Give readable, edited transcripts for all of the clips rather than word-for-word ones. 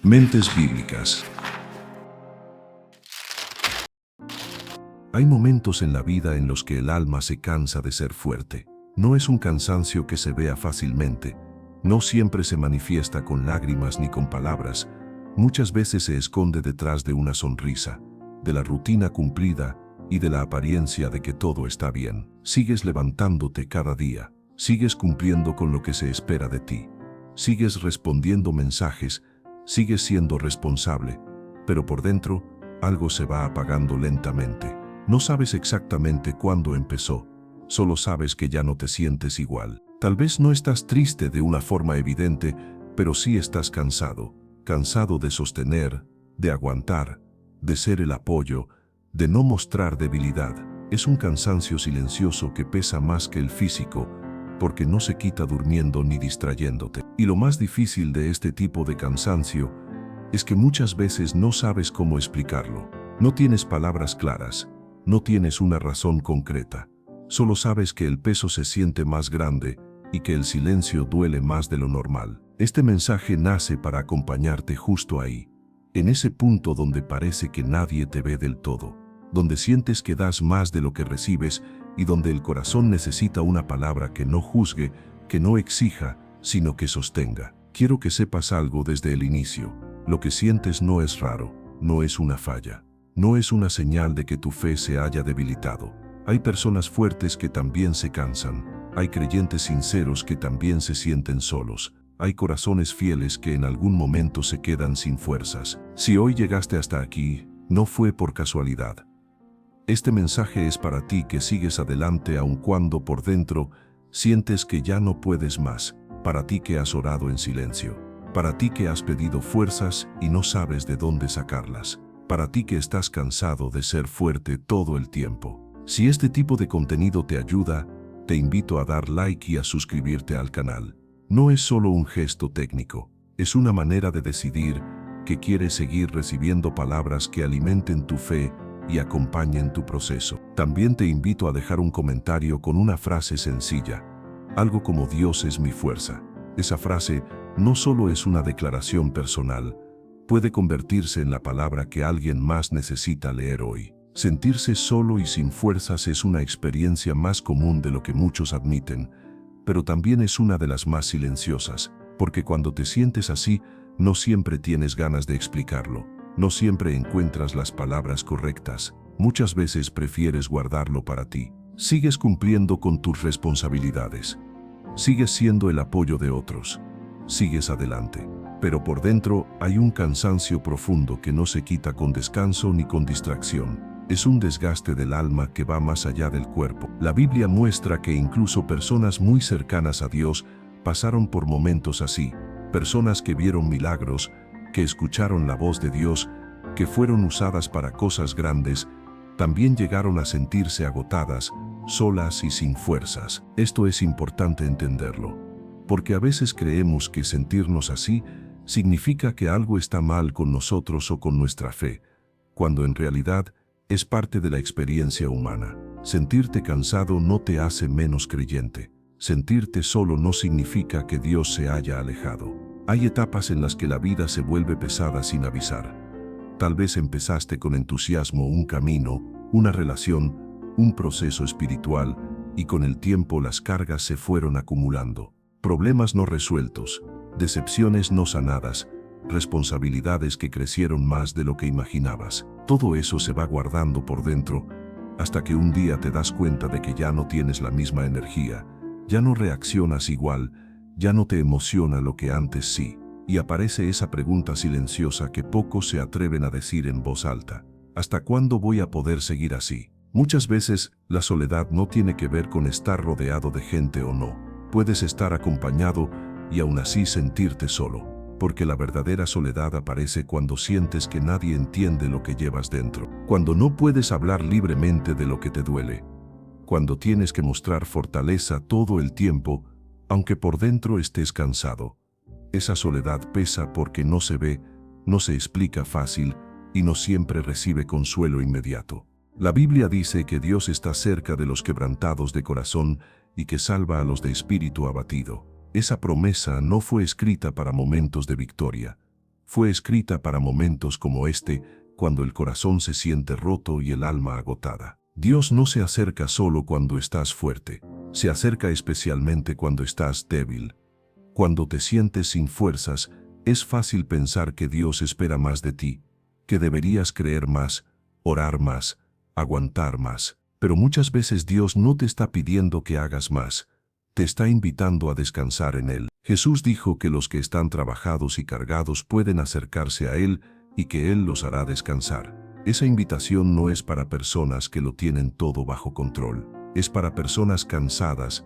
Mentes bíblicas. Hay momentos en la vida en los que el alma se cansa de ser fuerte. No es un cansancio que se vea fácilmente. No siempre se manifiesta con lágrimas ni con palabras. Muchas veces se esconde detrás de una sonrisa, de la rutina cumplida y de la apariencia de que todo está bien. Sigues levantándote cada día. Sigues cumpliendo con lo que se espera de ti. Sigues respondiendo mensajes. Sigues siendo responsable. Pero por dentro, algo se va apagando lentamente. No sabes exactamente cuándo empezó. Solo sabes que ya no te sientes igual. Tal vez no estás triste de una forma evidente, pero sí estás cansado. Cansado de sostener, de aguantar, de ser el apoyo, de no mostrar debilidad. Es un cansancio silencioso que pesa más que el físico, porque no se quita durmiendo ni distrayéndote. Y lo más difícil de este tipo de cansancio es que muchas veces no sabes cómo explicarlo. No tienes palabras claras, no tienes una razón concreta. Solo sabes que el peso se siente más grande y que el silencio duele más de lo normal. Este mensaje nace para acompañarte justo ahí, en ese punto donde parece que nadie te ve del todo, donde sientes que das más de lo que recibes y donde el corazón necesita una palabra que no juzgue, que no exija, sino que sostenga. Quiero que sepas algo desde el inicio. Lo que sientes no es raro, no es una falla, no es una señal de que tu fe se haya debilitado. Hay personas fuertes que también se cansan, hay creyentes sinceros que también se sienten solos, hay corazones fieles que en algún momento se quedan sin fuerzas. Si hoy llegaste hasta aquí, no fue por casualidad. Este mensaje es para ti que sigues adelante aun cuando por dentro sientes que ya no puedes más, para ti que has orado en silencio, para ti que has pedido fuerzas y no sabes de dónde sacarlas, para ti que estás cansado de ser fuerte todo el tiempo. Si este tipo de contenido te ayuda, te invito a dar like y a suscribirte al canal. No es solo un gesto técnico, es una manera de decidir que quieres seguir recibiendo palabras que alimenten tu fe y acompañen tu proceso. También te invito a dejar un comentario con una frase sencilla, algo como Dios es mi fuerza. Esa frase no solo es una declaración personal, puede convertirse en la palabra que alguien más necesita leer hoy. Sentirse solo y sin fuerzas es una experiencia más común de lo que muchos admiten, pero también es una de las más silenciosas, porque cuando te sientes así, no siempre tienes ganas de explicarlo, no siempre encuentras las palabras correctas, muchas veces prefieres guardarlo para ti. Sigues cumpliendo con tus responsabilidades, sigues siendo el apoyo de otros, sigues adelante, pero por dentro hay un cansancio profundo que no se quita con descanso ni con distracción. Es un desgaste del alma que va más allá del cuerpo. La Biblia muestra que incluso personas muy cercanas a Dios pasaron por momentos así, personas que vieron milagros, que escucharon la voz de Dios, que fueron usadas para cosas grandes, también llegaron a sentirse agotadas, solas y sin fuerzas. Esto es importante entenderlo, porque a veces creemos que sentirnos así significa que algo está mal con nosotros o con nuestra fe, cuando en realidad es parte de la experiencia humana. Sentirte cansado no te hace menos creyente. Sentirte solo no significa que Dios se haya alejado. Hay etapas en las que la vida se vuelve pesada sin avisar. Tal vez empezaste con entusiasmo un camino, una relación, un proceso espiritual, y con el tiempo las cargas se fueron acumulando. Problemas no resueltos, decepciones no sanadas, responsabilidades que crecieron más de lo que imaginabas. Todo eso se va guardando por dentro, hasta que un día te das cuenta de que ya no tienes la misma energía, ya no reaccionas igual, ya no te emociona lo que antes sí. Y aparece esa pregunta silenciosa que pocos se atreven a decir en voz alta. ¿Hasta cuándo voy a poder seguir así? Muchas veces, la soledad no tiene que ver con estar rodeado de gente o no. Puedes estar acompañado y aún así sentirte solo. Porque la verdadera soledad aparece cuando sientes que nadie entiende lo que llevas dentro, cuando no puedes hablar libremente de lo que te duele, cuando tienes que mostrar fortaleza todo el tiempo, aunque por dentro estés cansado. Esa soledad pesa porque no se ve, no se explica fácil y no siempre recibe consuelo inmediato. La Biblia dice que Dios está cerca de los quebrantados de corazón y que salva a los de espíritu abatido. Esa promesa no fue escrita para momentos de victoria, Fue escrita para momentos como este, cuando el corazón se siente roto y el alma agotada. Dios no se acerca solo cuando estás fuerte, se acerca especialmente cuando estás débil. Cuando te sientes sin fuerzas, es fácil pensar que Dios espera más de ti, que deberías creer más, orar más, aguantar más. Pero muchas veces Dios no te está pidiendo que hagas más, te está invitando a descansar en Él. Jesús dijo que los que están trabajados y cargados pueden acercarse a Él y que Él los hará descansar. Esa invitación no es para personas que lo tienen todo bajo control, es para personas cansadas,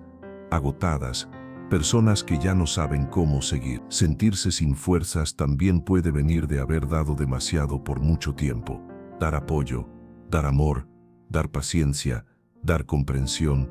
agotadas, personas que ya no saben cómo seguir. Sentirse sin fuerzas también puede venir de haber dado demasiado por mucho tiempo. Dar apoyo, dar amor, dar paciencia, dar comprensión,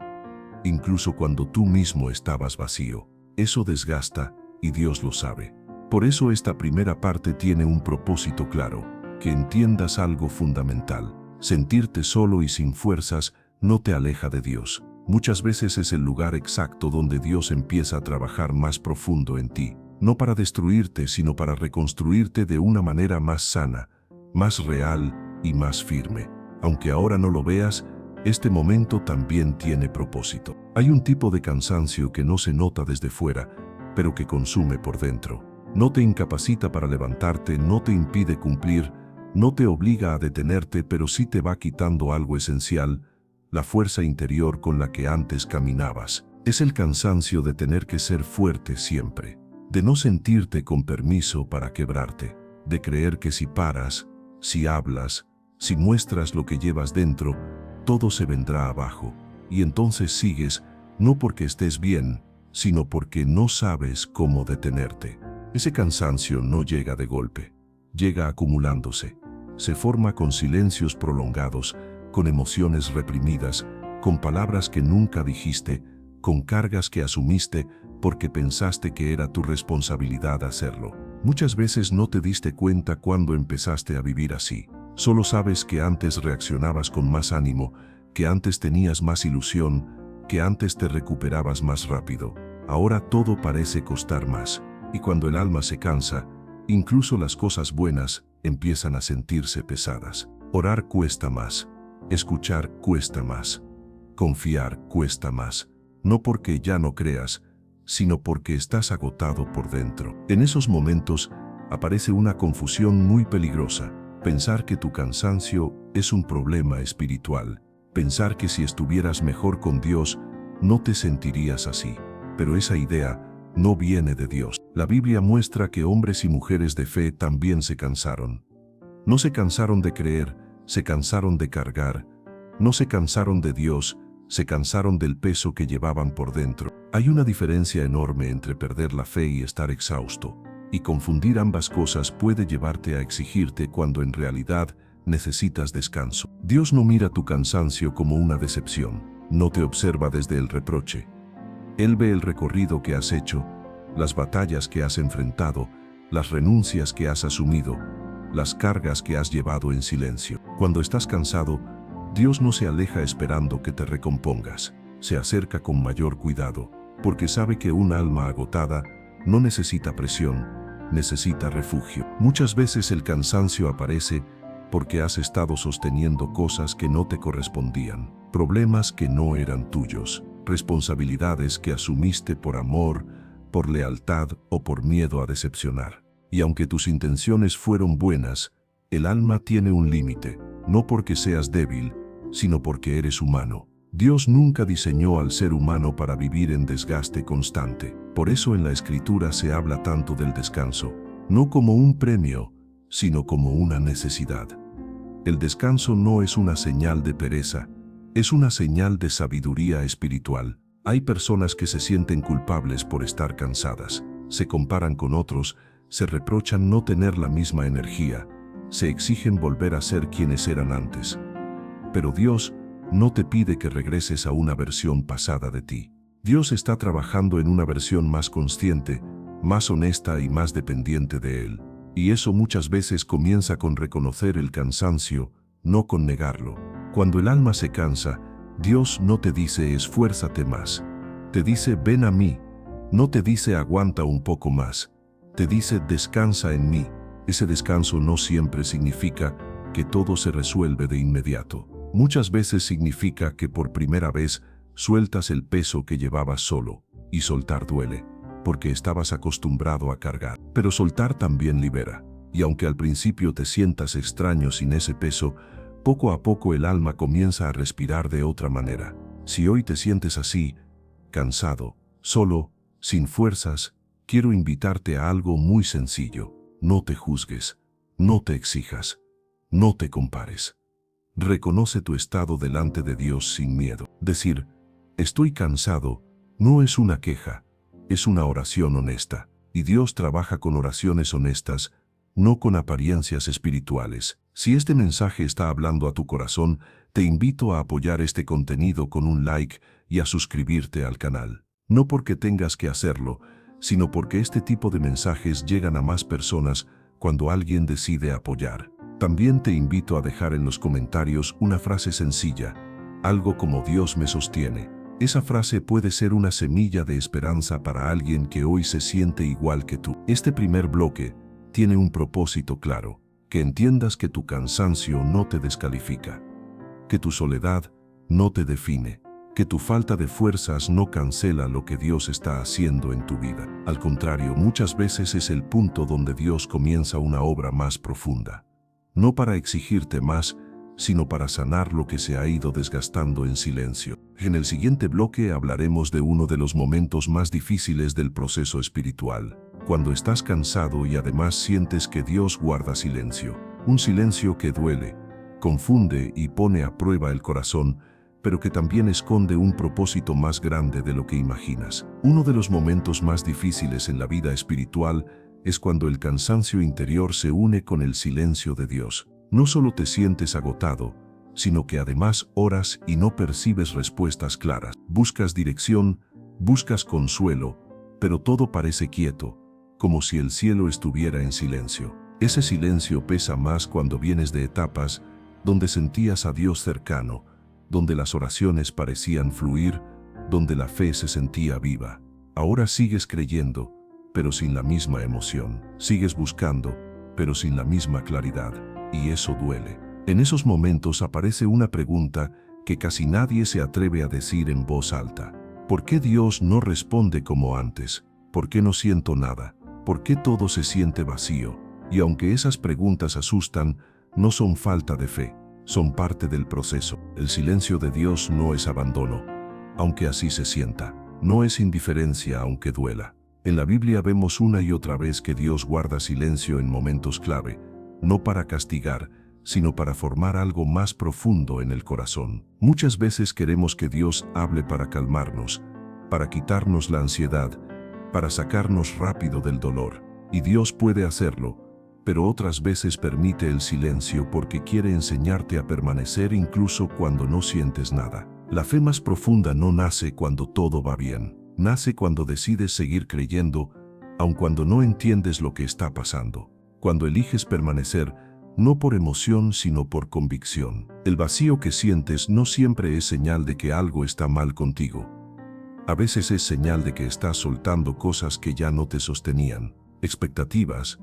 incluso cuando tú mismo estabas vacío. Eso desgasta, y Dios lo sabe. Por eso esta primera parte tiene un propósito claro, que entiendas algo fundamental. Sentirte solo y sin fuerzas no te aleja de Dios. Muchas veces es el lugar exacto donde Dios empieza a trabajar más profundo en ti, no para destruirte, sino para reconstruirte de una manera más sana, más real y más firme. Aunque ahora no lo veas, este momento también tiene propósito. Hay un tipo de cansancio que no se nota desde fuera, pero que consume por dentro. No te incapacita para levantarte, no te impide cumplir, no te obliga a detenerte, pero sí te va quitando algo esencial, la fuerza interior con la que antes caminabas. Es el cansancio de tener que ser fuerte siempre, de no sentirte con permiso para quebrarte, de creer que si paras, si hablas, si muestras lo que llevas dentro, todo se vendrá abajo, y entonces sigues, no porque estés bien, sino porque no sabes cómo detenerte. Ese cansancio no llega de golpe, llega acumulándose, se forma con silencios prolongados, con emociones reprimidas, con palabras que nunca dijiste, con cargas que asumiste porque pensaste que era tu responsabilidad hacerlo. Muchas veces no te diste cuenta cuando empezaste a vivir así. Solo sabes que antes reaccionabas con más ánimo, que antes tenías más ilusión, que antes te recuperabas más rápido. Ahora todo parece costar más, y cuando el alma se cansa, incluso las cosas buenas empiezan a sentirse pesadas. Orar cuesta más, escuchar cuesta más, confiar cuesta más, no porque ya no creas, sino porque estás agotado por dentro. En esos momentos aparece una confusión muy peligrosa. Pensar que tu cansancio es un problema espiritual. Pensar que si estuvieras mejor con Dios, no te sentirías así. Pero esa idea no viene de Dios. La Biblia muestra que hombres y mujeres de fe también se cansaron. No se cansaron de creer, se cansaron de cargar. No se cansaron de Dios, se cansaron del peso que llevaban por dentro. Hay una diferencia enorme entre perder la fe y estar exhausto. Y confundir ambas cosas puede llevarte a exigirte cuando en realidad necesitas descanso. Dios no mira tu cansancio como una decepción, no te observa desde el reproche. Él ve el recorrido que has hecho, las batallas que has enfrentado, las renuncias que has asumido, las cargas que has llevado en silencio. Cuando estás cansado, Dios no se aleja esperando que te recompongas, se acerca con mayor cuidado, porque sabe que un alma agotada no necesita presión, necesita refugio. Muchas veces el cansancio aparece porque has estado sosteniendo cosas que no te correspondían, problemas que no eran tuyos, responsabilidades que asumiste por amor, por lealtad o por miedo a decepcionar. Y aunque tus intenciones fueron buenas, el alma tiene un límite, no porque seas débil, sino porque eres humano. Dios nunca diseñó al ser humano para vivir en desgaste constante. Por eso en la Escritura se habla tanto del descanso, no como un premio, sino como una necesidad. El descanso no es una señal de pereza, es una señal de sabiduría espiritual. Hay personas que se sienten culpables por estar cansadas, se comparan con otros, se reprochan no tener la misma energía, se exigen volver a ser quienes eran antes. Pero Dios no te pide que regreses a una versión pasada de ti. Dios está trabajando en una versión más consciente, más honesta y más dependiente de Él. Y eso muchas veces comienza con reconocer el cansancio, no con negarlo. Cuando el alma se cansa, Dios no te dice esfuérzate más. Te dice ven a mí. No te dice aguanta un poco más. Te dice descansa en mí. Ese descanso no siempre significa que todo se resuelve de inmediato. Muchas veces significa que por primera vez sueltas el peso que llevabas solo, y soltar duele, porque estabas acostumbrado a cargar. Pero soltar también libera, y aunque al principio te sientas extraño sin ese peso, poco a poco el alma comienza a respirar de otra manera. Si hoy te sientes así, cansado, solo, sin fuerzas, quiero invitarte a algo muy sencillo. No te juzgues, no te exijas, no te compares. Reconoce tu estado delante de Dios sin miedo. Decir, estoy cansado, no es una queja, es una oración honesta. Y Dios trabaja con oraciones honestas, no con apariencias espirituales. Si este mensaje está hablando a tu corazón, te invito a apoyar este contenido con un like y a suscribirte al canal. No porque tengas que hacerlo, sino porque este tipo de mensajes llegan a más personas cuando alguien decide apoyar. También te invito a dejar en los comentarios una frase sencilla, algo como Dios me sostiene. Esa frase puede ser una semilla de esperanza para alguien que hoy se siente igual que tú. Este primer bloque tiene un propósito claro, que entiendas que tu cansancio no te descalifica, que tu soledad no te define, que tu falta de fuerzas no cancela lo que Dios está haciendo en tu vida. Al contrario, muchas veces es el punto donde Dios comienza una obra más profunda. No para exigirte más, sino para sanar lo que se ha ido desgastando en silencio. En el siguiente bloque hablaremos de uno de los momentos más difíciles del proceso espiritual, cuando estás cansado y además sientes que Dios guarda silencio. Un silencio que duele, confunde y pone a prueba el corazón, pero que también esconde un propósito más grande de lo que imaginas. Uno de los momentos más difíciles en la vida espiritual es cuando el cansancio interior se une con el silencio de Dios. No solo te sientes agotado, sino que además oras y no percibes respuestas claras. Buscas dirección, buscas consuelo, pero todo parece quieto, como si el cielo estuviera en silencio. Ese silencio pesa más cuando vienes de etapas donde sentías a Dios cercano, donde las oraciones parecían fluir, donde la fe se sentía viva. Ahora sigues creyendo, pero sin la misma emoción. Sigues buscando, pero sin la misma claridad. Y eso duele. En esos momentos aparece una pregunta que casi nadie se atreve a decir en voz alta. ¿Por qué Dios no responde como antes? ¿Por qué no siento nada? ¿Por qué todo se siente vacío? Y aunque esas preguntas asustan, no son falta de fe, son parte del proceso. El silencio de Dios no es abandono, aunque así se sienta. No es indiferencia, aunque duela. En la Biblia vemos una y otra vez que Dios guarda silencio en momentos clave, no para castigar, sino para formar algo más profundo en el corazón. Muchas veces queremos que Dios hable para calmarnos, para quitarnos la ansiedad, para sacarnos rápido del dolor. Y Dios puede hacerlo, pero otras veces permite el silencio porque quiere enseñarte a permanecer incluso cuando no sientes nada. La fe más profunda no nace cuando todo va bien, nace cuando decides seguir creyendo, aun cuando no entiendes lo que está pasando. Cuando eliges permanecer, no por emoción sino por convicción. El vacío que sientes no siempre es señal de que algo está mal contigo. A veces es señal de que estás soltando cosas que ya no te sostenían, expectativas,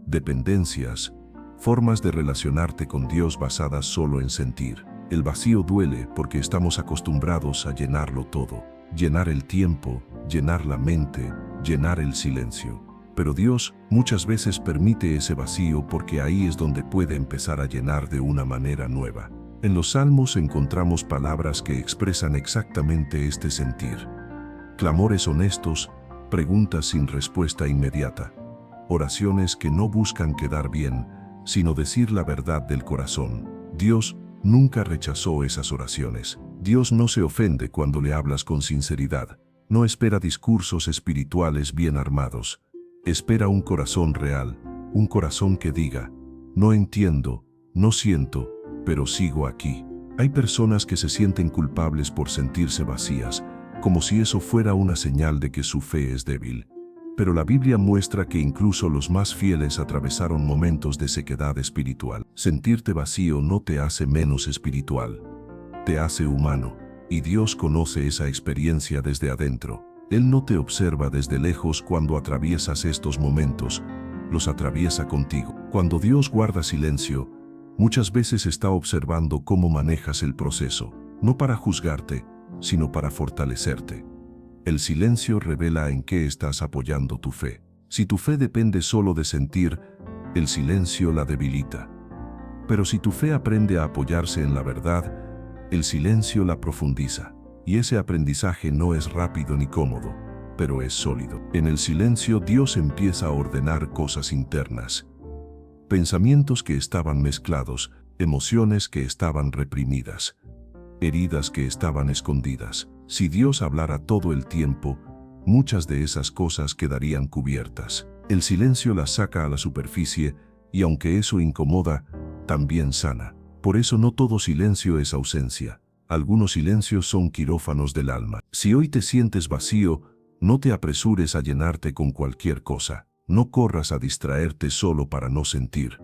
dependencias, formas de relacionarte con Dios basadas solo en sentir. El vacío duele porque estamos acostumbrados a llenarlo todo, llenar el tiempo, llenar la mente, llenar el silencio. Pero Dios muchas veces permite ese vacío porque ahí es donde puede empezar a llenar de una manera nueva. En los Salmos encontramos palabras que expresan exactamente este sentir. Clamores honestos, preguntas sin respuesta inmediata. Oraciones que no buscan quedar bien, sino decir la verdad del corazón. Dios nunca rechazó esas oraciones. Dios no se ofende cuando le hablas con sinceridad. No espera discursos espirituales bien armados. Espera un corazón real, un corazón que diga, no entiendo, no siento, pero sigo aquí. Hay personas que se sienten culpables por sentirse vacías, como si eso fuera una señal de que su fe es débil. Pero la Biblia muestra que incluso los más fieles atravesaron momentos de sequedad espiritual. Sentirte vacío no te hace menos espiritual, te hace humano, y Dios conoce esa experiencia desde adentro. Él no te observa desde lejos cuando atraviesas estos momentos, los atraviesa contigo. Cuando Dios guarda silencio, muchas veces está observando cómo manejas el proceso, no para juzgarte, sino para fortalecerte. El silencio revela en qué estás apoyando tu fe. Si tu fe depende solo de sentir, el silencio la debilita. Pero si tu fe aprende a apoyarse en la verdad, el silencio la profundiza. Y ese aprendizaje no es rápido ni cómodo, pero es sólido. En el silencio Dios empieza a ordenar cosas internas. Pensamientos que estaban mezclados, emociones que estaban reprimidas, heridas que estaban escondidas. Si Dios hablara todo el tiempo, muchas de esas cosas quedarían cubiertas. El silencio las saca a la superficie y aunque eso incomoda, también sana. Por eso no todo silencio es ausencia. Algunos silencios son quirófanos del alma. Si hoy te sientes vacío, no te apresures a llenarte con cualquier cosa. No corras a distraerte solo para no sentir.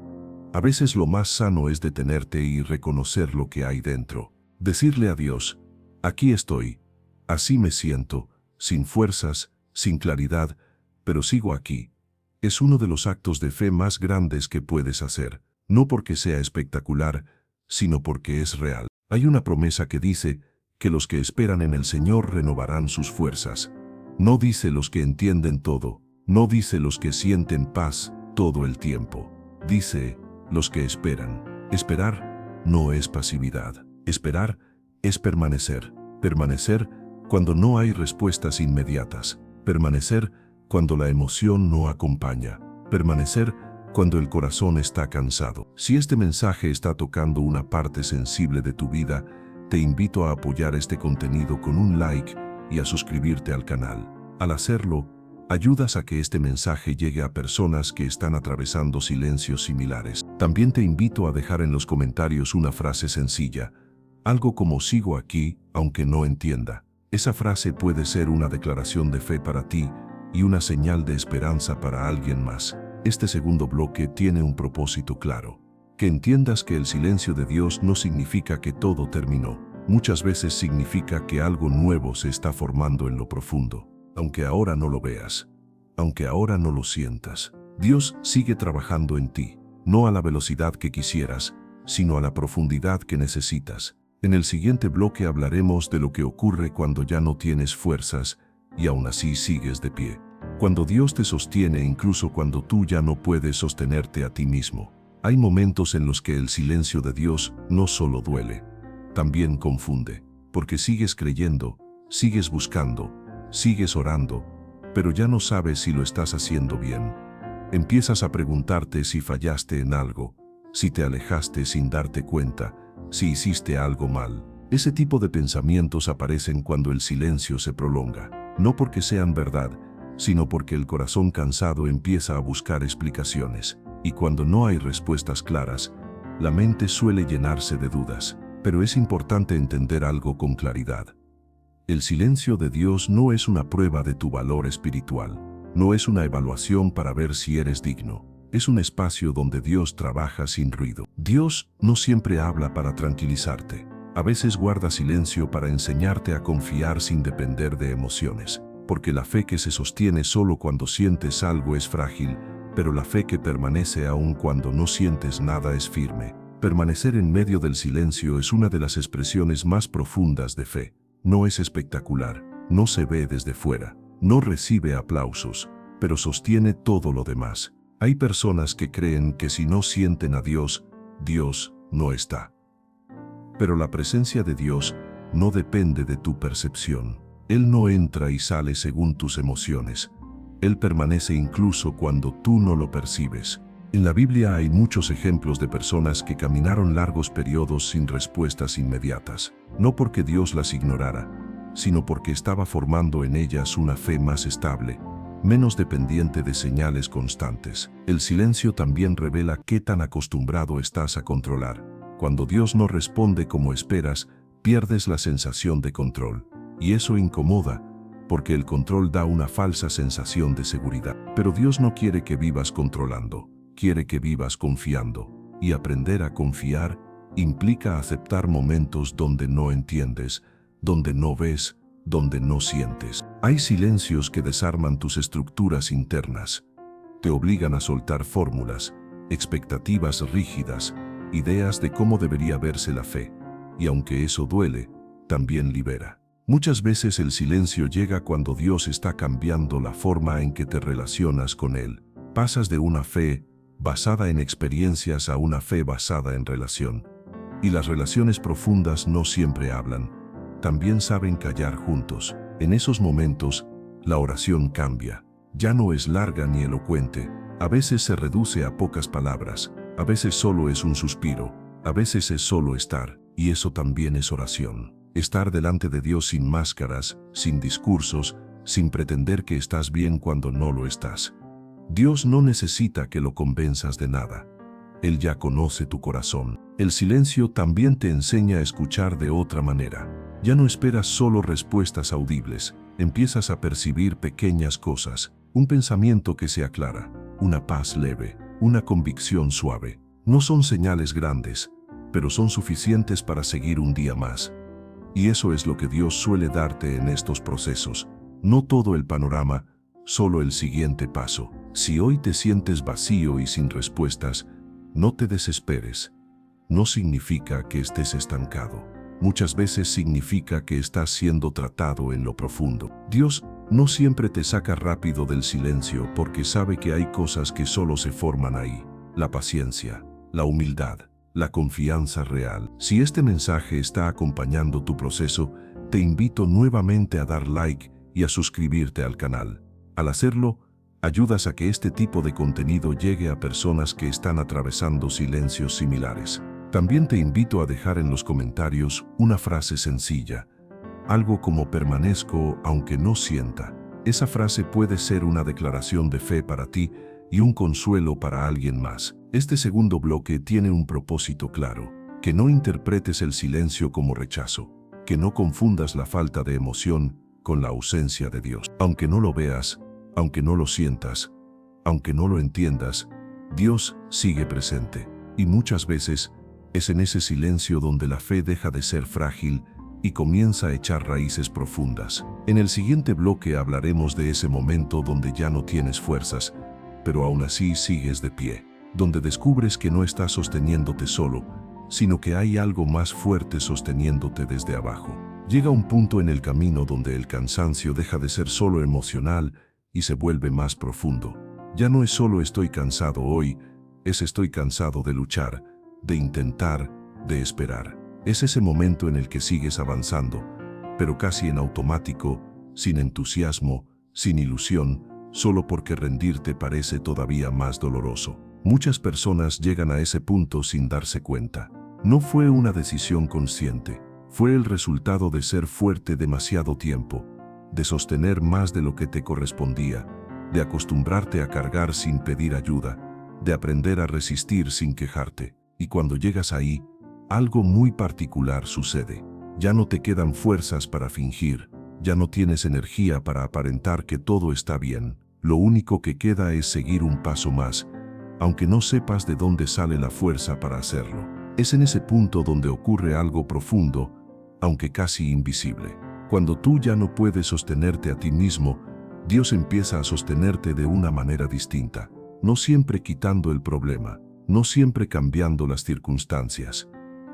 A veces lo más sano es detenerte y reconocer lo que hay dentro. Decirle a Dios, aquí estoy, así me siento, sin fuerzas, sin claridad, pero sigo aquí. Es uno de los actos de fe más grandes que puedes hacer, no porque sea espectacular, sino porque es real. Hay una promesa que dice que los que esperan en el Señor renovarán sus fuerzas. No dice los que entienden todo, no dice los que sienten paz todo el tiempo. Dice los que esperan. Esperar no es pasividad. Esperar es permanecer. Permanecer cuando no hay respuestas inmediatas. Permanecer cuando la emoción no acompaña. Permanecer cuando el corazón está cansado. Si este mensaje está tocando una parte sensible de tu vida, te invito a apoyar este contenido con un like y a suscribirte al canal. Al hacerlo, ayudas a que este mensaje llegue a personas que están atravesando silencios similares. También te invito a dejar en los comentarios una frase sencilla, algo como sigo aquí, aunque no entienda. Esa frase puede ser una declaración de fe para ti y una señal de esperanza para alguien más. Este segundo bloque tiene un propósito claro. Que entiendas que el silencio de Dios no significa que todo terminó. Muchas veces significa que algo nuevo se está formando en lo profundo. Aunque ahora no lo veas, aunque ahora no lo sientas, Dios sigue trabajando en ti, no a la velocidad que quisieras, sino a la profundidad que necesitas. En el siguiente bloque hablaremos de lo que ocurre cuando ya no tienes fuerzas y aún así sigues de pie. Cuando Dios te sostiene incluso cuando tú ya no puedes sostenerte a ti mismo. Hay momentos en los que el silencio de Dios no solo duele, también confunde, porque sigues creyendo, sigues buscando, sigues orando, pero ya no sabes si lo estás haciendo bien. Empiezas a preguntarte si fallaste en algo, si te alejaste sin darte cuenta, si hiciste algo mal. Ese tipo de pensamientos aparecen cuando el silencio se prolonga, no porque sean verdad, sino porque el corazón cansado empieza a buscar explicaciones, y cuando no hay respuestas claras, la mente suele llenarse de dudas. Pero es importante entender algo con claridad. El silencio de Dios no es una prueba de tu valor espiritual, no es una evaluación para ver si eres digno. Es un espacio donde Dios trabaja sin ruido. Dios no siempre habla para tranquilizarte. A veces guarda silencio para enseñarte a confiar sin depender de emociones. Porque la fe que se sostiene solo cuando sientes algo es frágil, pero la fe que permanece aun cuando no sientes nada es firme. Permanecer en medio del silencio es una de las expresiones más profundas de fe. No es espectacular, no se ve desde fuera, no recibe aplausos, pero sostiene todo lo demás. Hay personas que creen que si no sienten a Dios, Dios no está. Pero la presencia de Dios no depende de tu percepción. Él no entra y sale según tus emociones. Él permanece incluso cuando tú no lo percibes. En la Biblia hay muchos ejemplos de personas que caminaron largos periodos sin respuestas inmediatas, no porque Dios las ignorara, sino porque estaba formando en ellas una fe más estable, menos dependiente de señales constantes. El silencio también revela qué tan acostumbrado estás a controlar. Cuando Dios no responde como esperas, pierdes la sensación de control. Y eso incomoda, porque el control da una falsa sensación de seguridad. Pero Dios no quiere que vivas controlando, quiere que vivas confiando. Y aprender a confiar implica aceptar momentos donde no entiendes, donde no ves, donde no sientes. Hay silencios que desarman tus estructuras internas, te obligan a soltar fórmulas, expectativas rígidas, ideas de cómo debería verse la fe. Y aunque eso duele, también libera. Muchas veces el silencio llega cuando Dios está cambiando la forma en que te relacionas con Él. Pasas de una fe basada en experiencias a una fe basada en relación. Y las relaciones profundas no siempre hablan, también saben callar juntos. En esos momentos, la oración cambia. Ya no es larga ni elocuente, a veces se reduce a pocas palabras, a veces solo es un suspiro, a veces es solo estar, y eso también es oración. Estar delante de Dios sin máscaras, sin discursos, sin pretender que estás bien cuando no lo estás. Dios no necesita que lo convenzas de nada. Él ya conoce tu corazón. El silencio también te enseña a escuchar de otra manera. Ya no esperas solo respuestas audibles, empiezas a percibir pequeñas cosas, un pensamiento que se aclara, una paz leve, una convicción suave. No son señales grandes, pero son suficientes para seguir un día más. Y eso es lo que Dios suele darte en estos procesos. No todo el panorama, solo el siguiente paso. Si hoy te sientes vacío y sin respuestas, no te desesperes. No significa que estés estancado. Muchas veces significa que estás siendo tratado en lo profundo. Dios no siempre te saca rápido del silencio porque sabe que hay cosas que solo se forman ahí. La paciencia, la humildad, la confianza real. Si este mensaje está acompañando tu proceso, te invito nuevamente a dar like y a suscribirte al canal. Al hacerlo, ayudas a que este tipo de contenido llegue a personas que están atravesando silencios similares. También te invito a dejar en los comentarios una frase sencilla, algo como permanezco aunque no sienta. Esa frase puede ser una declaración de fe para ti y un consuelo para alguien más. Este segundo bloque tiene un propósito claro, que no interpretes el silencio como rechazo, que no confundas la falta de emoción con la ausencia de Dios. Aunque no lo veas, aunque no lo sientas, aunque no lo entiendas, Dios sigue presente. Y muchas veces es en ese silencio donde la fe deja de ser frágil y comienza a echar raíces profundas. En el siguiente bloque hablaremos de ese momento donde ya no tienes fuerzas, pero aún así sigues de pie, donde descubres que no estás sosteniéndote solo, sino que hay algo más fuerte sosteniéndote desde abajo. Llega un punto en el camino donde el cansancio deja de ser solo emocional y se vuelve más profundo. Ya no es solo estoy cansado hoy, es estoy cansado de luchar, de intentar, de esperar. Es ese momento en el que sigues avanzando, pero casi en automático, sin entusiasmo, sin ilusión, solo porque rendirte parece todavía más doloroso. Muchas personas llegan a ese punto sin darse cuenta. No fue una decisión consciente, fue el resultado de ser fuerte demasiado tiempo, de sostener más de lo que te correspondía, de acostumbrarte a cargar sin pedir ayuda, de aprender a resistir sin quejarte. Y cuando llegas ahí, algo muy particular sucede. Ya no te quedan fuerzas para fingir, ya no tienes energía para aparentar que todo está bien. Lo único que queda es seguir un paso más, aunque no sepas de dónde sale la fuerza para hacerlo. Es en ese punto donde ocurre algo profundo, aunque casi invisible. Cuando tú ya no puedes sostenerte a ti mismo, Dios empieza a sostenerte de una manera distinta, no siempre quitando el problema, no siempre cambiando las circunstancias.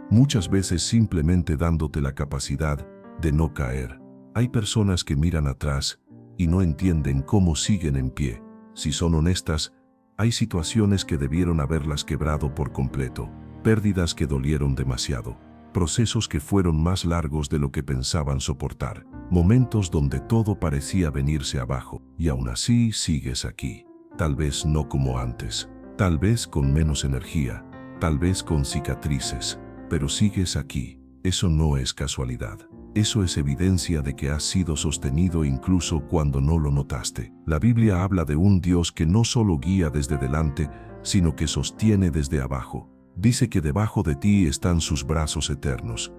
Muchas veces simplemente dándote la capacidad de no caer. Hay personas que miran atrás y no entienden cómo siguen en pie. Si son honestas, hay situaciones que debieron haberlas quebrado por completo, pérdidas que dolieron demasiado, procesos que fueron más largos de lo que pensaban soportar, momentos donde todo parecía venirse abajo, y aún así sigues aquí. Tal vez no como antes, tal vez con menos energía, tal vez con cicatrices, pero sigues aquí. Eso no es casualidad. Eso es evidencia de que has sido sostenido incluso cuando no lo notaste. La Biblia habla de un Dios que no solo guía desde delante, sino que sostiene desde abajo. Dice que debajo de ti están sus brazos eternos.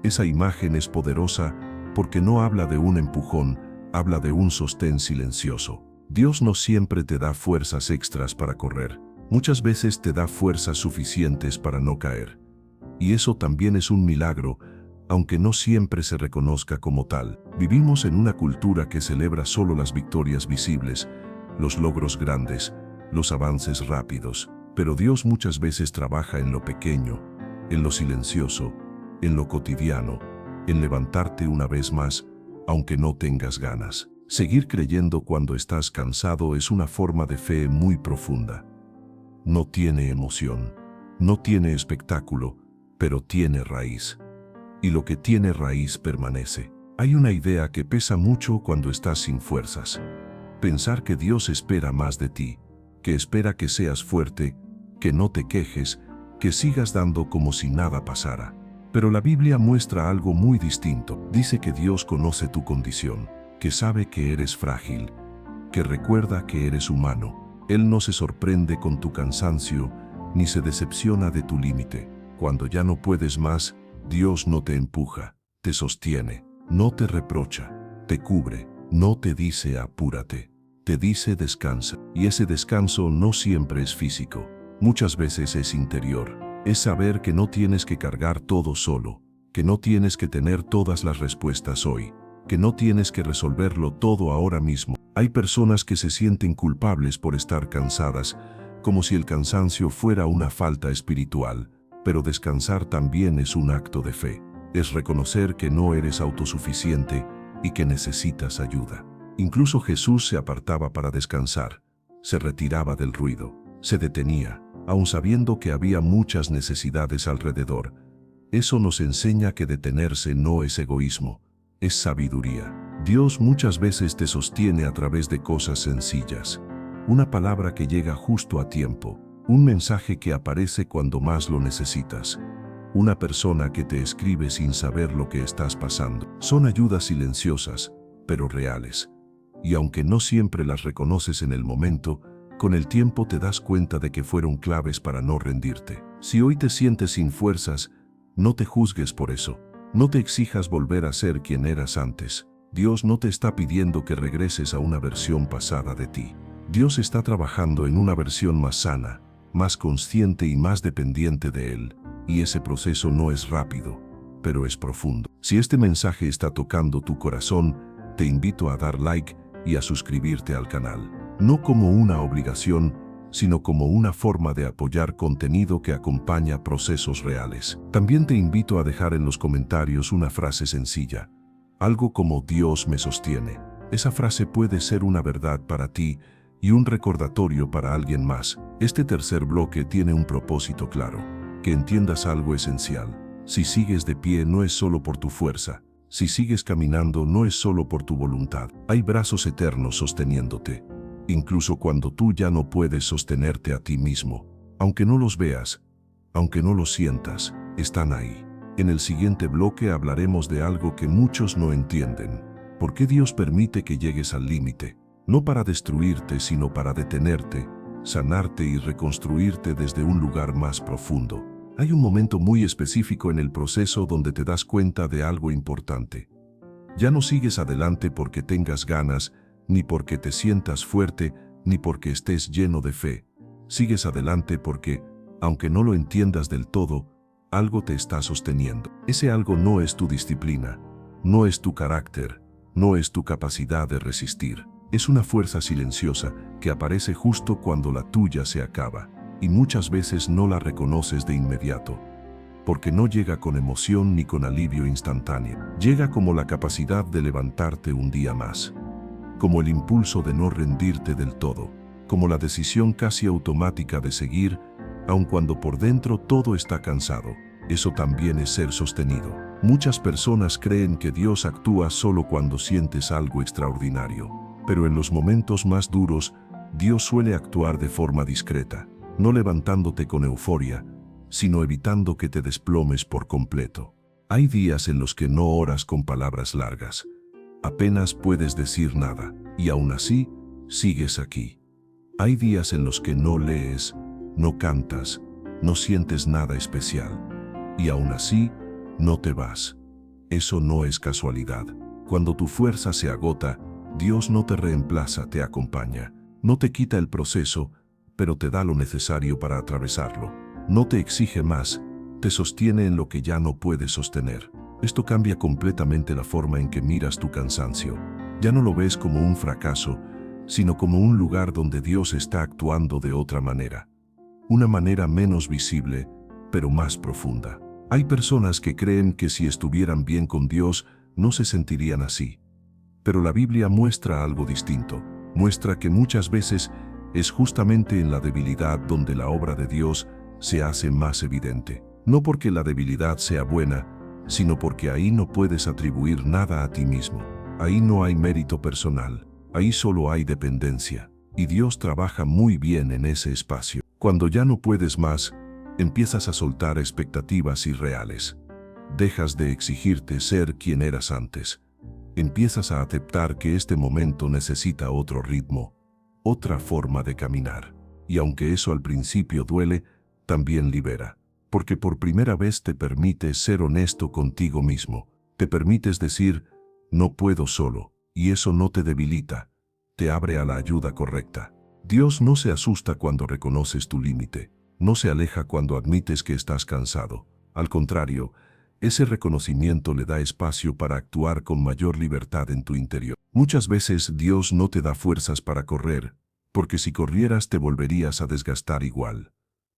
Esa imagen es poderosa porque no habla de un empujón, habla de un sostén silencioso. Dios no siempre te da fuerzas extras para correr. Muchas veces te da fuerzas suficientes para no caer. Y eso también es un milagro, aunque no siempre se reconozca como tal. Vivimos en una cultura que celebra solo las victorias visibles, los logros grandes, los avances rápidos. Pero Dios muchas veces trabaja en lo pequeño, en lo silencioso, en lo cotidiano, en levantarte una vez más, aunque no tengas ganas. Seguir creyendo cuando estás cansado es una forma de fe muy profunda. No tiene emoción, no tiene espectáculo, pero tiene raíz. Y lo que tiene raíz permanece. Hay una idea que pesa mucho cuando estás sin fuerzas. Pensar que Dios espera más de ti, que espera que seas fuerte, que no te quejes, que sigas dando como si nada pasara. Pero la Biblia muestra algo muy distinto. Dice que Dios conoce tu condición, que sabe que eres frágil, que recuerda que eres humano. Él no se sorprende con tu cansancio, ni se decepciona de tu límite. Cuando ya no puedes más, Dios no te empuja, te sostiene, no te reprocha, te cubre, no te dice apúrate, te dice descansa. Y ese descanso no siempre es físico, muchas veces es interior. Es saber que no tienes que cargar todo solo, que no tienes que tener todas las respuestas hoy, que no tienes que resolverlo todo ahora mismo. Hay personas que se sienten culpables por estar cansadas, como si el cansancio fuera una falta espiritual, pero descansar también es un acto de fe. Es reconocer que no eres autosuficiente y que necesitas ayuda. Incluso Jesús se apartaba para descansar, se retiraba del ruido, se detenía, aun sabiendo que había muchas necesidades alrededor. Eso nos enseña que detenerse no es egoísmo, es sabiduría. Dios muchas veces te sostiene a través de cosas sencillas. Una palabra que llega justo a tiempo, un mensaje que aparece cuando más lo necesitas, una persona que te escribe sin saber lo que estás pasando. Son ayudas silenciosas, pero reales. Y aunque no siempre las reconoces en el momento, con el tiempo te das cuenta de que fueron claves para no rendirte. Si hoy te sientes sin fuerzas, no te juzgues por eso. No te exijas volver a ser quien eras antes. Dios no te está pidiendo que regreses a una versión pasada de ti. Dios está trabajando en una versión más sana, más consciente y más dependiente de Él. Y ese proceso no es rápido, pero es profundo. Si este mensaje está tocando tu corazón, te invito a dar like y a suscribirte al canal. No como una obligación, sino como una forma de apoyar contenido que acompaña procesos reales. También te invito a dejar en los comentarios una frase sencilla, algo como Dios me sostiene. Esa frase puede ser una verdad para ti y un recordatorio para alguien más. Este tercer bloque tiene un propósito claro, que entiendas algo esencial. Si sigues de pie no es solo por tu fuerza, si sigues caminando no es solo por tu voluntad. Hay brazos eternos sosteniéndote. Incluso cuando tú ya no puedes sostenerte a ti mismo. Aunque no los veas, aunque no los sientas, están ahí. En el siguiente bloque hablaremos de algo que muchos no entienden. ¿Por qué Dios permite que llegues al límite? No para destruirte, sino para detenerte, sanarte y reconstruirte desde un lugar más profundo. Hay un momento muy específico en el proceso donde te das cuenta de algo importante. Ya no sigues adelante porque tengas ganas, ni porque te sientas fuerte, ni porque estés lleno de fe. Sigues adelante porque, aunque no lo entiendas del todo, algo te está sosteniendo. Ese algo no es tu disciplina, no es tu carácter, no es tu capacidad de resistir. Es una fuerza silenciosa que aparece justo cuando la tuya se acaba, y muchas veces no la reconoces de inmediato, porque no llega con emoción ni con alivio instantáneo. Llega como la capacidad de levantarte un día más, como el impulso de no rendirte del todo, como la decisión casi automática de seguir, aun cuando por dentro todo está cansado. Eso también es ser sostenido. Muchas personas creen que Dios actúa solo cuando sientes algo extraordinario, pero en los momentos más duros, Dios suele actuar de forma discreta, no levantándote con euforia, sino evitando que te desplomes por completo. Hay días en los que no oras con palabras largas, apenas puedes decir nada, y aún así, sigues aquí. Hay días en los que no lees, no cantas, no sientes nada especial, y aún así, no te vas. Eso no es casualidad. Cuando tu fuerza se agota, Dios no te reemplaza, te acompaña. No te quita el proceso, pero te da lo necesario para atravesarlo. No te exige más, te sostiene en lo que ya no puedes sostener. Esto cambia completamente la forma en que miras tu cansancio. Ya no lo ves como un fracaso, sino como un lugar donde Dios está actuando de otra manera. una manera menos visible, pero más profunda. Hay personas que creen que si estuvieran bien con Dios, no se sentirían así. Pero la Biblia muestra algo distinto. Muestra que muchas veces es justamente en la debilidad donde la obra de Dios se hace más evidente. No porque la debilidad sea buena, sino porque ahí no puedes atribuir nada a ti mismo. Ahí no hay mérito personal, ahí solo hay dependencia. Y Dios trabaja muy bien en ese espacio. Cuando ya no puedes más, empiezas a soltar expectativas irreales. Dejas de exigirte ser quien eras antes. Empiezas a aceptar que este momento necesita otro ritmo, otra forma de caminar. Y aunque eso al principio duele, también libera. Porque por primera vez te permites ser honesto contigo mismo. Te permites decir, no puedo solo, y eso no te debilita. Te abre a la ayuda correcta. Dios no se asusta cuando reconoces tu límite. No se aleja cuando admites que estás cansado. Al contrario, ese reconocimiento le da espacio para actuar con mayor libertad en tu interior. Muchas veces Dios no te da fuerzas para correr, porque si corrieras te volverías a desgastar igual.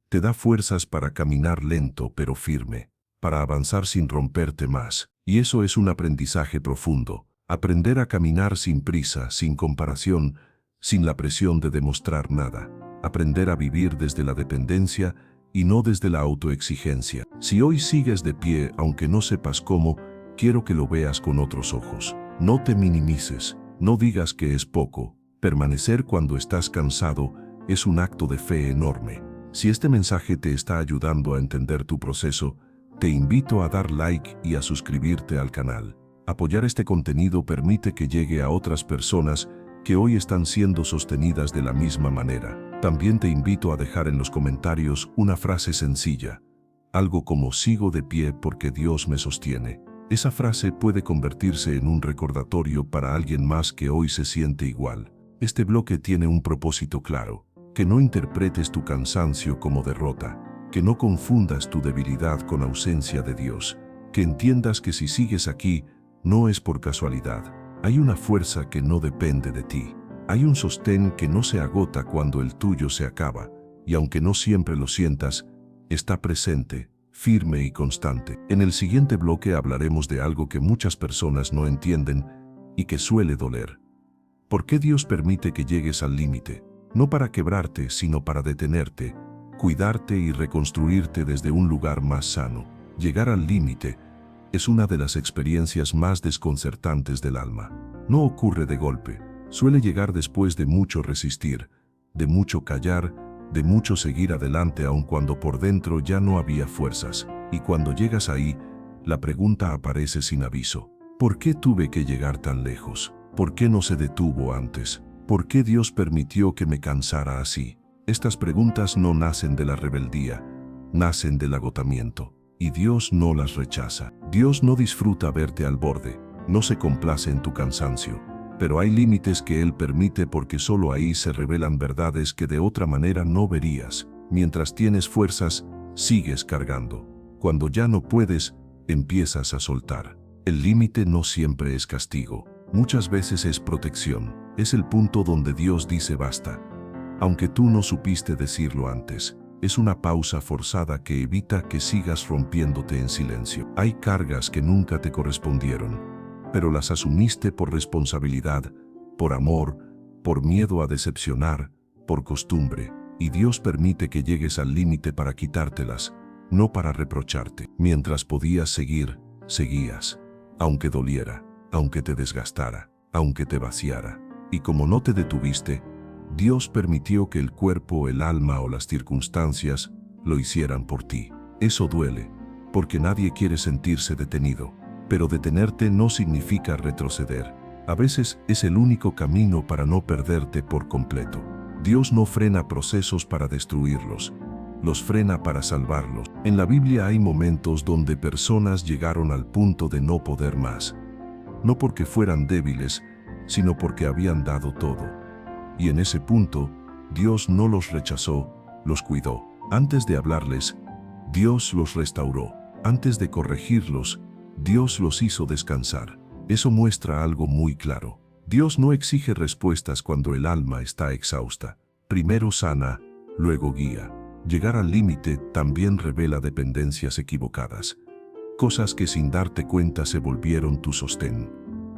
Te da fuerzas para caminar lento pero firme, para avanzar sin romperte más. Y eso es un aprendizaje profundo. Aprender a caminar sin prisa, sin comparación, sin la presión de demostrar nada. Aprender a vivir desde la dependencia y no desde la autoexigencia. Si hoy sigues de pie, aunque no sepas cómo, quiero que lo veas con otros ojos. No te minimices, no digas que es poco. Permanecer cuando estás cansado es un acto de fe enorme. Si este mensaje te está ayudando a entender tu proceso, te invito a dar like y a suscribirte al canal. Apoyar este contenido permite que llegue a otras personas que hoy están siendo sostenidas de la misma manera. También te invito a dejar en los comentarios una frase sencilla, algo como sigo de pie porque Dios me sostiene. Esa frase puede convertirse en un recordatorio para alguien más que hoy se siente igual. Este bloque tiene un propósito claro, que no interpretes tu cansancio como derrota, que no confundas tu debilidad con ausencia de Dios, que entiendas que si sigues aquí, no es por casualidad. Hay una fuerza que no depende de ti. Hay un sostén que no se agota cuando el tuyo se acaba, y aunque no siempre lo sientas, está presente, firme y constante. En el siguiente bloque hablaremos de algo que muchas personas no entienden y que suele doler. ¿Por qué Dios permite que llegues al límite? No para quebrarte, sino para detenerte, cuidarte y reconstruirte desde un lugar más sano. Llegar al límite es una de las experiencias más desconcertantes del alma. No ocurre de golpe. Suele llegar después de mucho resistir, de mucho callar, de mucho seguir adelante aun cuando por dentro ya no había fuerzas. Y cuando llegas ahí, la pregunta aparece sin aviso. ¿Por qué tuve que llegar tan lejos? ¿Por qué no se detuvo antes? ¿Por qué Dios permitió que me cansara así? Estas preguntas no nacen de la rebeldía, nacen del agotamiento. Y Dios no las rechaza. Dios no disfruta verte al borde, no se complace en tu cansancio. Pero hay límites que Él permite porque solo ahí se revelan verdades que de otra manera no verías. Mientras tienes fuerzas, sigues cargando. Cuando ya no puedes, empiezas a soltar. El límite no siempre es castigo. Muchas veces es protección. Es el punto donde Dios dice basta. Aunque tú no supiste decirlo antes. Es una pausa forzada que evita que sigas rompiéndote en silencio. Hay cargas que nunca te correspondieron, pero las asumiste por responsabilidad, por amor, por miedo a decepcionar, por costumbre, y Dios permite que llegues al límite para quitártelas, no para reprocharte. Mientras podías seguir, seguías, aunque doliera, aunque te desgastara, aunque te vaciara. Y como no te detuviste, Dios permitió que el cuerpo, el alma o las circunstancias lo hicieran por ti. Eso duele, porque nadie quiere sentirse detenido. Pero detenerte no significa retroceder. A veces es el único camino para no perderte por completo. Dios no frena procesos para destruirlos, los frena para salvarlos. En la Biblia hay momentos donde personas llegaron al punto de no poder más. No porque fueran débiles, sino porque habían dado todo. Y en ese punto, Dios no los rechazó, los cuidó. Antes de hablarles, Dios los restauró. Antes de corregirlos, Dios los hizo descansar. Eso muestra algo muy claro. Dios no exige respuestas cuando el alma está exhausta. Primero sana, luego guía. Llegar al límite también revela dependencias equivocadas, cosas que sin darte cuenta se volvieron tu sostén.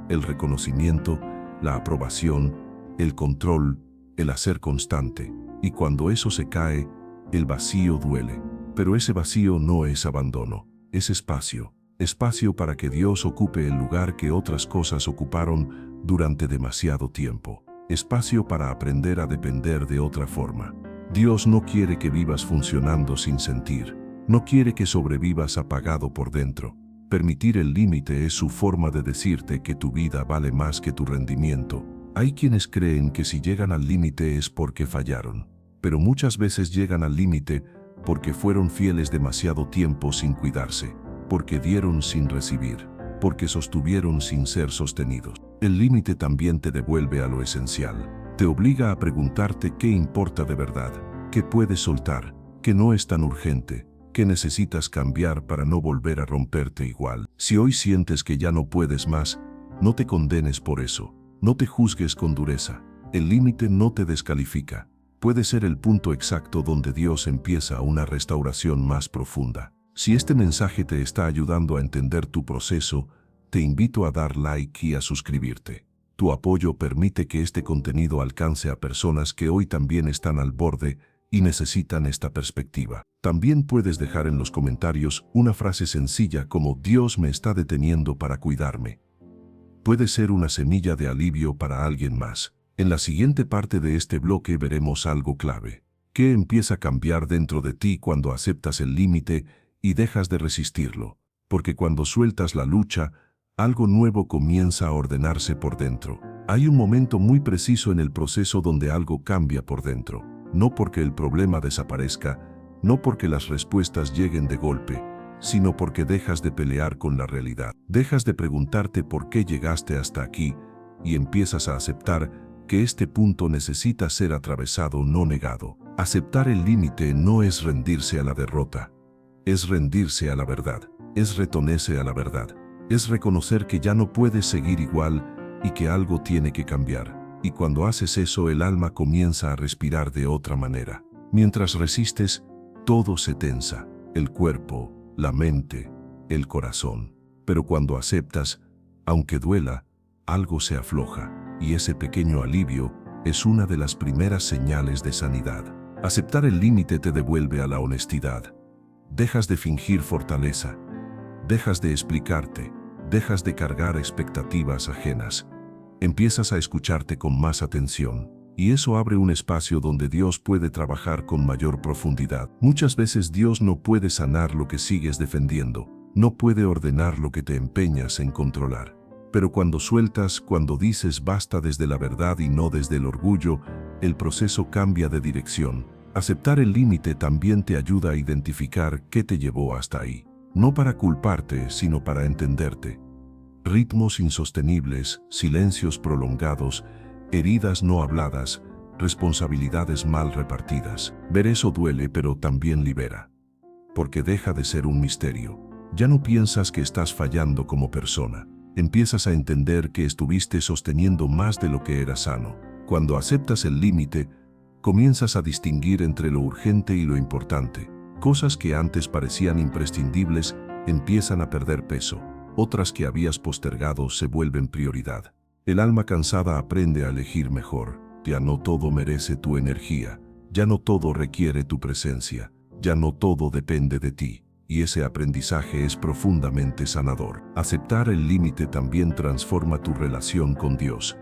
El reconocimiento, la aprobación, el control, el hacer constante. Y cuando eso se cae, el vacío duele. Pero ese vacío no es abandono, es espacio. Espacio para que Dios ocupe el lugar que otras cosas ocuparon durante demasiado tiempo. Espacio para aprender a depender de otra forma. Dios no quiere que vivas funcionando sin sentir. No quiere que sobrevivas apagado por dentro. Permitir el límite es su forma de decirte que tu vida vale más que tu rendimiento. Hay quienes creen que si llegan al límite es porque fallaron, pero muchas veces llegan al límite porque fueron fieles demasiado tiempo sin cuidarse, porque dieron sin recibir, porque sostuvieron sin ser sostenidos. El límite también te devuelve a lo esencial. Te obliga a preguntarte qué importa de verdad, qué puedes soltar, qué no es tan urgente, qué necesitas cambiar para no volver a romperte igual. Si hoy sientes que ya no puedes más, no te condenes por eso. No te juzgues con dureza. El límite no te descalifica. Puede ser el punto exacto donde Dios empieza una restauración más profunda. Si este mensaje te está ayudando a entender tu proceso, te invito a dar like y a suscribirte. Tu apoyo permite que este contenido alcance a personas que hoy también están al borde y necesitan esta perspectiva. También puedes dejar en los comentarios una frase sencilla como "Dios me está deteniendo para cuidarme". Puede ser una semilla de alivio para alguien más. En la siguiente parte de este bloque veremos algo clave. ¿Qué empieza a cambiar dentro de ti cuando aceptas el límite y dejas de resistirlo? Porque cuando sueltas la lucha, algo nuevo comienza a ordenarse por dentro. Hay un momento muy preciso en el proceso donde algo cambia por dentro. No porque el problema desaparezca, no porque las respuestas lleguen de golpe, sino porque dejas de pelear con la realidad. Dejas de preguntarte por qué llegaste hasta aquí y empiezas a aceptar que este punto necesita ser atravesado, no negado. Aceptar el límite no es rendirse a la derrota, es rendirse a la verdad, es retornarse a la verdad, es reconocer que ya no puedes seguir igual y que algo tiene que cambiar. Y cuando haces eso, el alma comienza a respirar de otra manera. Mientras resistes, todo se tensa, el cuerpo, la mente, el corazón. Pero cuando aceptas, aunque duela, algo se afloja, y ese pequeño alivio es una de las primeras señales de sanidad. Aceptar el límite te devuelve a la honestidad. Dejas de fingir fortaleza, dejas de explicarte, dejas de cargar expectativas ajenas. Empiezas a escucharte con más atención. Y eso abre un espacio donde Dios puede trabajar con mayor profundidad. Muchas veces Dios no puede sanar lo que sigues defendiendo, no puede ordenar lo que te empeñas en controlar. Pero cuando sueltas, cuando dices basta desde la verdad y no desde el orgullo, el proceso cambia de dirección. Aceptar el límite también te ayuda a identificar qué te llevó hasta ahí. No para culparte, sino para entenderte. Ritmos insostenibles, silencios prolongados, heridas no habladas, responsabilidades mal repartidas. Ver eso duele, pero también libera. Porque deja de ser un misterio. Ya no piensas que estás fallando como persona. Empiezas a entender que estuviste sosteniendo más de lo que era sano. Cuando aceptas el límite, comienzas a distinguir entre lo urgente y lo importante. Cosas que antes parecían imprescindibles empiezan a perder peso. Otras que habías postergado se vuelven prioridad. El alma cansada aprende a elegir mejor. Ya no todo merece tu energía. Ya no todo requiere tu presencia. Ya no todo depende de ti. Y ese aprendizaje es profundamente sanador. Aceptar el límite también transforma tu relación con Dios.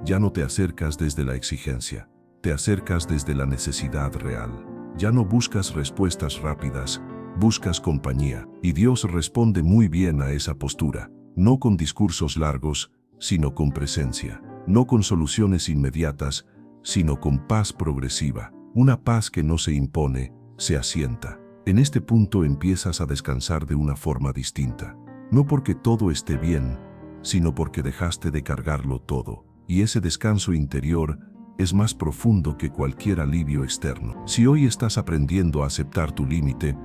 Ya no te acercas desde la exigencia. Te acercas desde la necesidad real. Ya no buscas respuestas rápidas. Buscas compañía. Y Dios responde muy bien a esa postura. No con discursos largos, sino con presencia. No con soluciones inmediatas, sino con paz progresiva. Una paz que no se impone, se asienta. En este punto empiezas a descansar de una forma distinta. No porque todo esté bien, sino porque dejaste de cargarlo todo. Y ese descanso interior es más profundo que cualquier alivio externo. Si hoy estás aprendiendo a aceptar tu límite,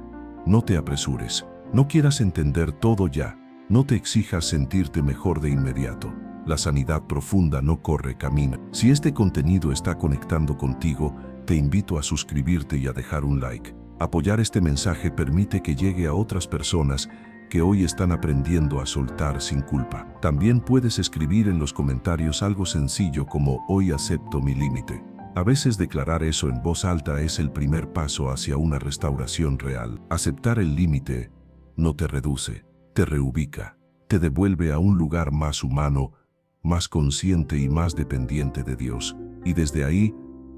no te apresures. No quieras entender todo ya. No te exijas sentirte mejor de inmediato. La sanidad profunda no corre, camina. Si este contenido está conectando contigo, te invito a suscribirte y a dejar un like. Apoyar este mensaje permite que llegue a otras personas que hoy están aprendiendo a soltar sin culpa. También puedes escribir en los comentarios algo sencillo como "Hoy acepto mi límite". A veces declarar eso en voz alta es el primer paso hacia una restauración real. Aceptar el límite no te reduce, te reubica, te devuelve a un lugar más humano, más consciente y más dependiente de Dios. Y desde ahí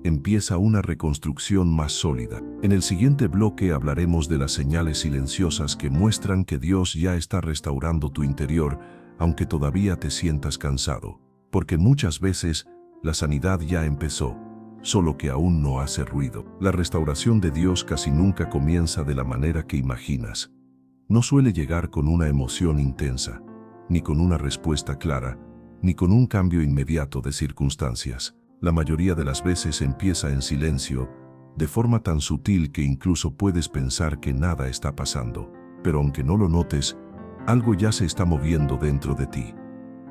empieza una reconstrucción más sólida. En el siguiente bloque hablaremos de las señales silenciosas que muestran que Dios ya está restaurando tu interior, aunque todavía te sientas cansado. Porque muchas veces la sanidad ya empezó, solo que aún no hace ruido. La restauración de Dios casi nunca comienza de la manera que imaginas. No suele llegar con una emoción intensa, ni con una respuesta clara, ni con un cambio inmediato de circunstancias. La mayoría de las veces empieza en silencio, de forma tan sutil que incluso puedes pensar que nada está pasando. Pero aunque no lo notes, algo ya se está moviendo dentro de ti.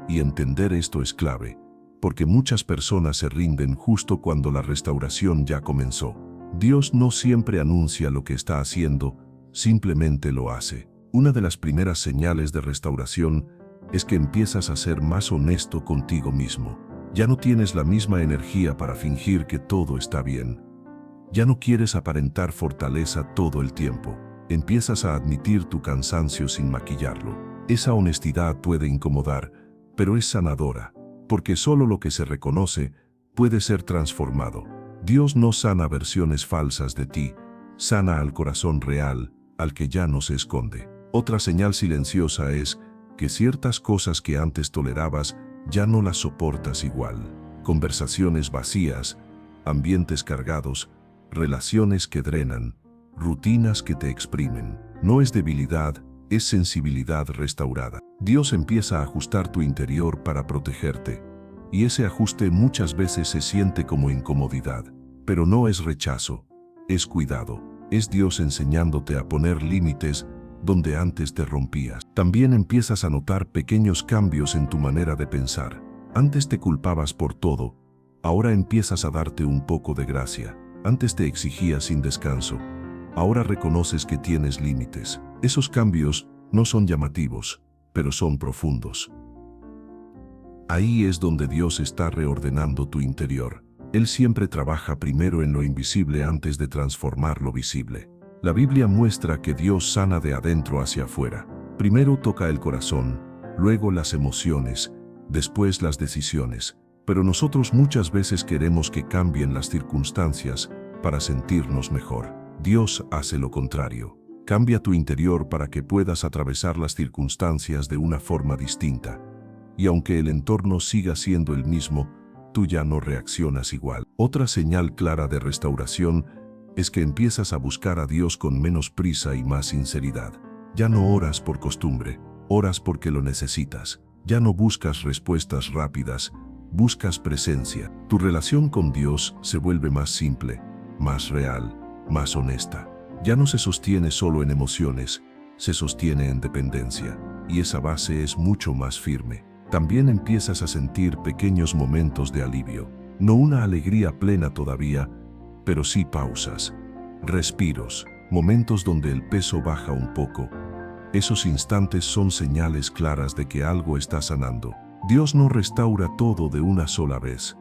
Y entender esto es clave, porque muchas personas se rinden justo cuando la restauración ya comenzó. Dios no siempre anuncia lo que está haciendo, simplemente lo hace. Una de las primeras señales de restauración es que empiezas a ser más honesto contigo mismo. Ya no tienes la misma energía para fingir que todo está bien. Ya no quieres aparentar fortaleza todo el tiempo. Empiezas a admitir tu cansancio sin maquillarlo. Esa honestidad puede incomodar, pero es sanadora, porque solo lo que se reconoce puede ser transformado. Dios no sana versiones falsas de ti, sana al corazón real, al que ya no se esconde. Otra señal silenciosa es que ciertas cosas que antes tolerabas ya no las soportas igual. Conversaciones vacías, ambientes cargados, relaciones que drenan, rutinas que te exprimen. No es debilidad, es sensibilidad restaurada. Dios empieza a ajustar tu interior para protegerte, y ese ajuste muchas veces se siente como incomodidad. Pero no es rechazo, es cuidado. Es Dios enseñándote a poner límites donde antes te rompías. También empiezas a notar pequeños cambios en tu manera de pensar. Antes te culpabas por todo, ahora empiezas a darte un poco de gracia. Antes te exigías sin descanso, ahora reconoces que tienes límites. Esos cambios no son llamativos, pero son profundos. Ahí es donde Dios está reordenando tu interior. Él siempre trabaja primero en lo invisible antes de transformar lo visible. La Biblia muestra que Dios sana de adentro hacia afuera. Primero toca el corazón, luego las emociones, después las decisiones. Pero nosotros muchas veces queremos que cambien las circunstancias para sentirnos mejor. Dios hace lo contrario. Cambia tu interior para que puedas atravesar las circunstancias de una forma distinta. Y aunque el entorno siga siendo el mismo, tú ya no reaccionas igual. Otra señal clara de restauración es que empiezas a buscar a Dios con menos prisa y más sinceridad. Ya no oras por costumbre, oras porque lo necesitas. Ya no buscas respuestas rápidas, buscas presencia. Tu relación con Dios se vuelve más simple, más real, más honesta. Ya no se sostiene solo en emociones, se sostiene en dependencia, y esa base es mucho más firme. También empiezas a sentir pequeños momentos de alivio. No una alegría plena todavía, pero sí pausas, respiros, momentos donde el peso baja un poco. Esos instantes son señales claras de que algo está sanando. Dios no restaura todo de una sola vez.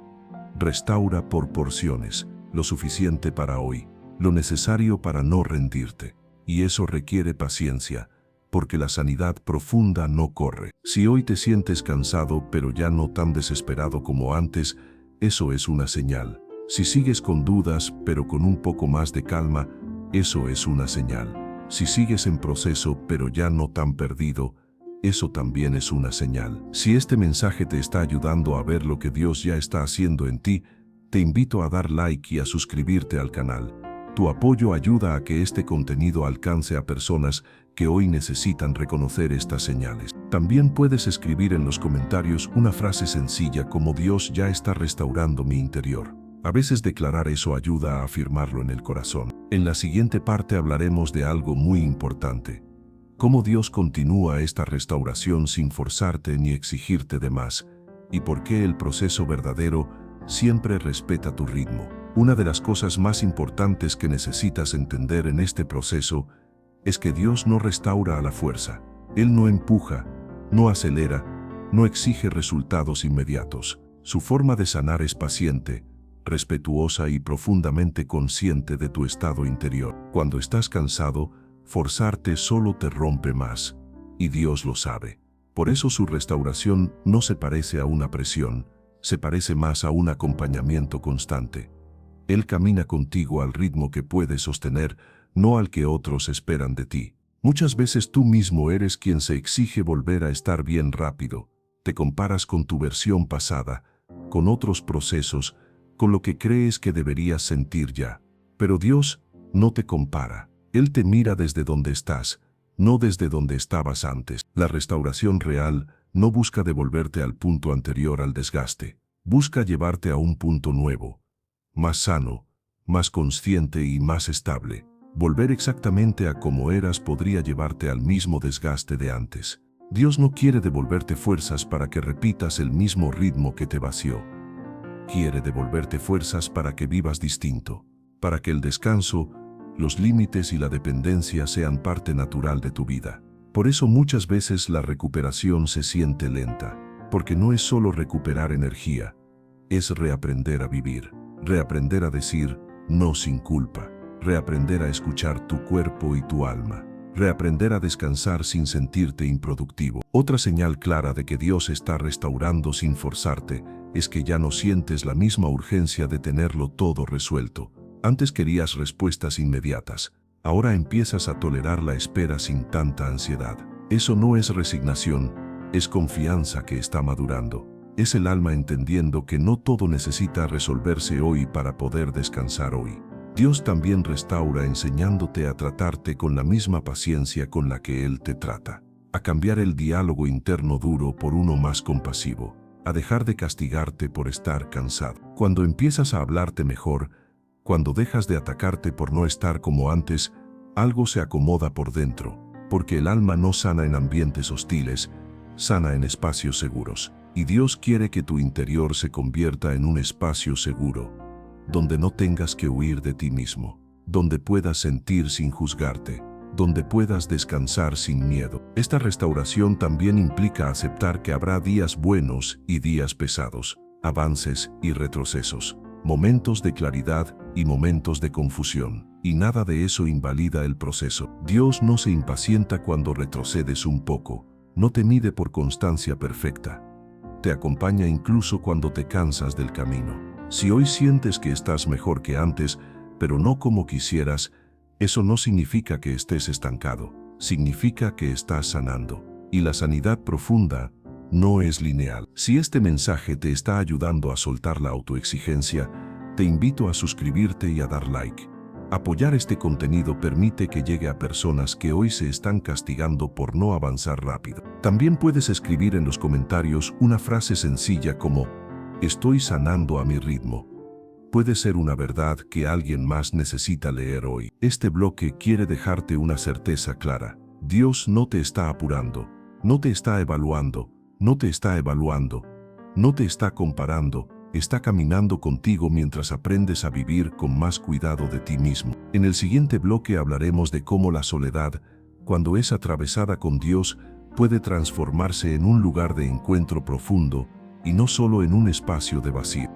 Restaura por porciones, lo suficiente para hoy, lo necesario para no rendirte. Y eso requiere paciencia, porque la sanidad profunda no corre. Si hoy te sientes cansado pero ya no tan desesperado como antes, eso es una señal. Si sigues con dudas, pero con un poco más de calma, eso es una señal. Si sigues en proceso, pero ya no tan perdido, eso también es una señal. Si este mensaje te está ayudando a ver lo que Dios ya está haciendo en ti, te invito a dar like y a suscribirte al canal. Tu apoyo ayuda a que este contenido alcance a personas que hoy necesitan reconocer estas señales. También puedes escribir en los comentarios una frase sencilla como "Dios ya está restaurando mi interior". A veces declarar eso ayuda a afirmarlo en el corazón. En la siguiente parte hablaremos de algo muy importante: cómo Dios continúa esta restauración sin forzarte ni exigirte de más, y por qué el proceso verdadero siempre respeta tu ritmo. Una de las cosas más importantes que necesitas entender en este proceso es que Dios no restaura a la fuerza. Él no empuja, no acelera, no exige resultados inmediatos. Su forma de sanar es paciente, respetuosa y profundamente consciente de tu estado interior. Cuando estás cansado, forzarte solo te rompe más, y Dios lo sabe. Por eso su restauración no se parece a una presión, se parece más a un acompañamiento constante. Él camina contigo al ritmo que puedes sostener, no al que otros esperan de ti. Muchas veces tú mismo eres quien se exige volver a estar bien rápido. Te comparas con tu versión pasada, con otros procesos, con lo que crees que deberías sentir ya. Pero Dios no te compara. Él te mira desde donde estás, no desde donde estabas antes. La restauración real no busca devolverte al punto anterior al desgaste. Busca llevarte a un punto nuevo, más sano, más consciente y más estable. Volver exactamente a como eras podría llevarte al mismo desgaste de antes. Dios no quiere devolverte fuerzas para que repitas el mismo ritmo que te vació. Quiere devolverte fuerzas para que vivas distinto, para que el descanso, los límites y la dependencia sean parte natural de tu vida. Por eso muchas veces la recuperación se siente lenta, porque no es solo recuperar energía, es reaprender a vivir, reaprender a decir no sin culpa, reaprender a escuchar tu cuerpo y tu alma, reaprender a descansar sin sentirte improductivo. Otra señal clara de que Dios está restaurando sin forzarte es que ya no sientes la misma urgencia de tenerlo todo resuelto. Antes querías respuestas inmediatas, ahora empiezas a tolerar la espera sin tanta ansiedad. Eso no es resignación, es confianza que está madurando. Es el alma entendiendo que no todo necesita resolverse hoy para poder descansar hoy. Dios también restaura enseñándote a tratarte con la misma paciencia con la que Él te trata, a cambiar el diálogo interno duro por uno más compasivo, a dejar de castigarte por estar cansado. Cuando empiezas a hablarte mejor, cuando dejas de atacarte por no estar como antes, algo se acomoda por dentro, porque el alma no sana en ambientes hostiles, sana en espacios seguros. Y Dios quiere que tu interior se convierta en un espacio seguro, donde no tengas que huir de ti mismo, donde puedas sentir sin juzgarte, donde puedas descansar sin miedo. Esta restauración también implica aceptar que habrá días buenos y días pesados, avances y retrocesos, momentos de claridad y momentos de confusión, y nada de eso invalida el proceso. Dios no se impacienta cuando retrocedes un poco, no te mide por constancia perfecta. Te acompaña incluso cuando te cansas del camino. Si hoy sientes que estás mejor que antes, pero no como quisieras, eso no significa que estés estancado, significa que estás sanando. Y la sanidad profunda no es lineal. Si este mensaje te está ayudando a soltar la autoexigencia, te invito a suscribirte y a dar like. Apoyar este contenido permite que llegue a personas que hoy se están castigando por no avanzar rápido. También puedes escribir en los comentarios una frase sencilla como "Estoy sanando a mi ritmo". Puede ser una verdad que alguien más necesita leer hoy. Este bloque quiere dejarte una certeza clara. Dios no te está apurando, no te está evaluando, no te está evaluando, no te está comparando. Está caminando contigo mientras aprendes a vivir con más cuidado de ti mismo. En el siguiente bloque hablaremos de cómo la soledad, cuando es atravesada con Dios, puede transformarse en un lugar de encuentro profundo y no solo en un espacio de vacío.